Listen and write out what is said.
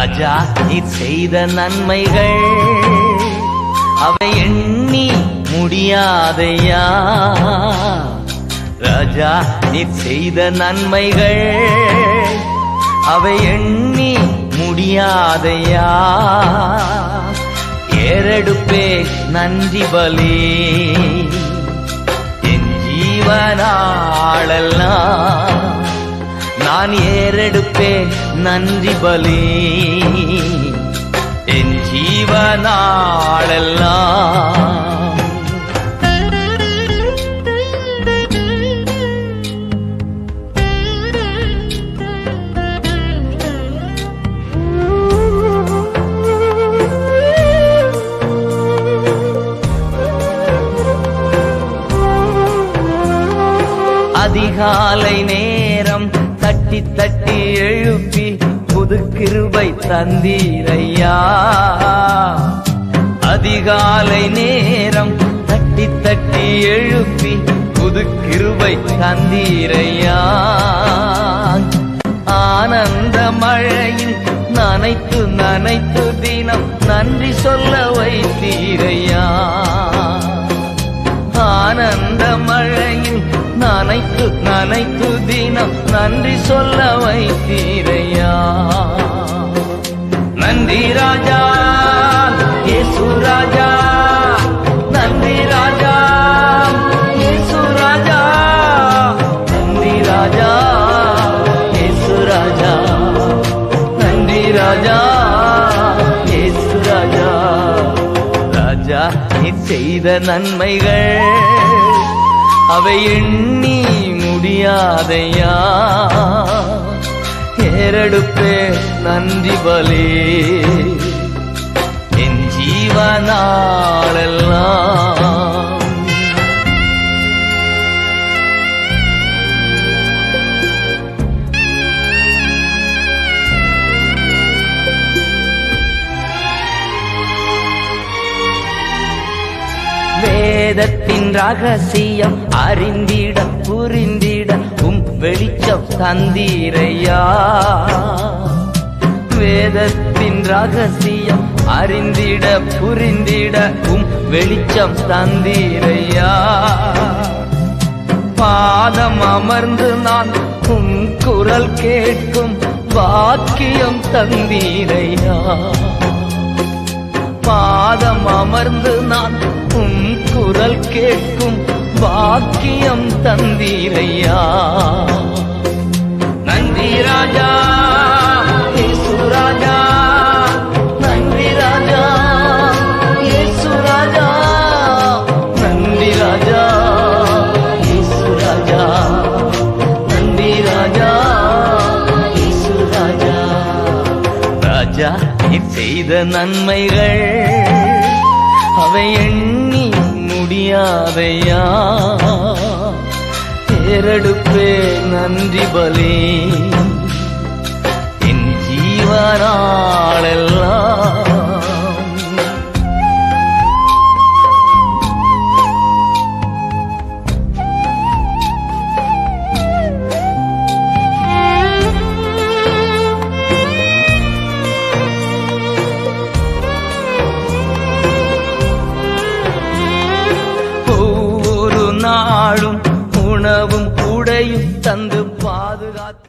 ராஜா நீர் செய்த நன்மைகள் அவை எண்ணி முடியாதையா. ராஜா நீர் செய்த நன்மைகள் அவை எண்ணி முடியாதையா. ஏறெடுப்பே நன்றி பலி என் ஜீவனாளெல்லாம். நான் ஏறெடுப்பேன் நன்றி பலி என் ஜீவனாளெல்லாம். அதிகாலை நேரம் தட்டி தட்டி எழுப்பி புது கிருபை தந்தீரையா. அதிகாலை நேரம் தட்டி தட்டி எழுப்பி புது கிருபை தந்தீரையா. ஆனந்த மழையில் நனைத்து நனைத்து தினம் நன்றி சொல்ல வைத்தீரையா. ஆனந்த மழையில் நனைத்து நனைத்து தினம் நன்றி சொல்ல வைத்தீரையா. நன்றி ராஜா இயேசு ராஜா, நன்றி ராஜா இயேசு ராஜா, நன்றி ராஜா இயேசு ராஜா, நன்றி ராஜா இயேசு ராஜா. ராஜா நீ செய்த நன்மைகள் அவை எண்ணி முடியாதையா. ஏறெடுப்பே நன்றி பலி என் ஜீவனாளெல்லாம். வேதத்தின் ரகசியம் அறிந்திட புரிந்திட வெளிச்சம் தந்தீரையா. வேதத்தின் ரகசியம் அறிந்திட புரிந்திட வெளிச்சம் தந்தீரையா. பாதம் அமர்ந்து நான் குரல் கேட்கும் பாக்கியம் தந்தீரையா. பாதம் அமர்ந்து நான் குரல் கேட்கும் பாக்கியம் தந்தீரையா. நன்றி ராஜா இயேசு ராஜா, நன்றி ராஜா இயேசு ராஜா, நன்றி ராஜா இயேசு ராஜா, நன்றி ராஜா இயேசு ராஜா. ராஜா நீர் செய்த நன்மைகள் அவை எண்ணி முடியாதையா. ஏறெடுப்பே நன்றி பலி என் ஜீவனாளெல்லாம். நாளும் உணவும் உடையும் தந்து பாதுகாத்து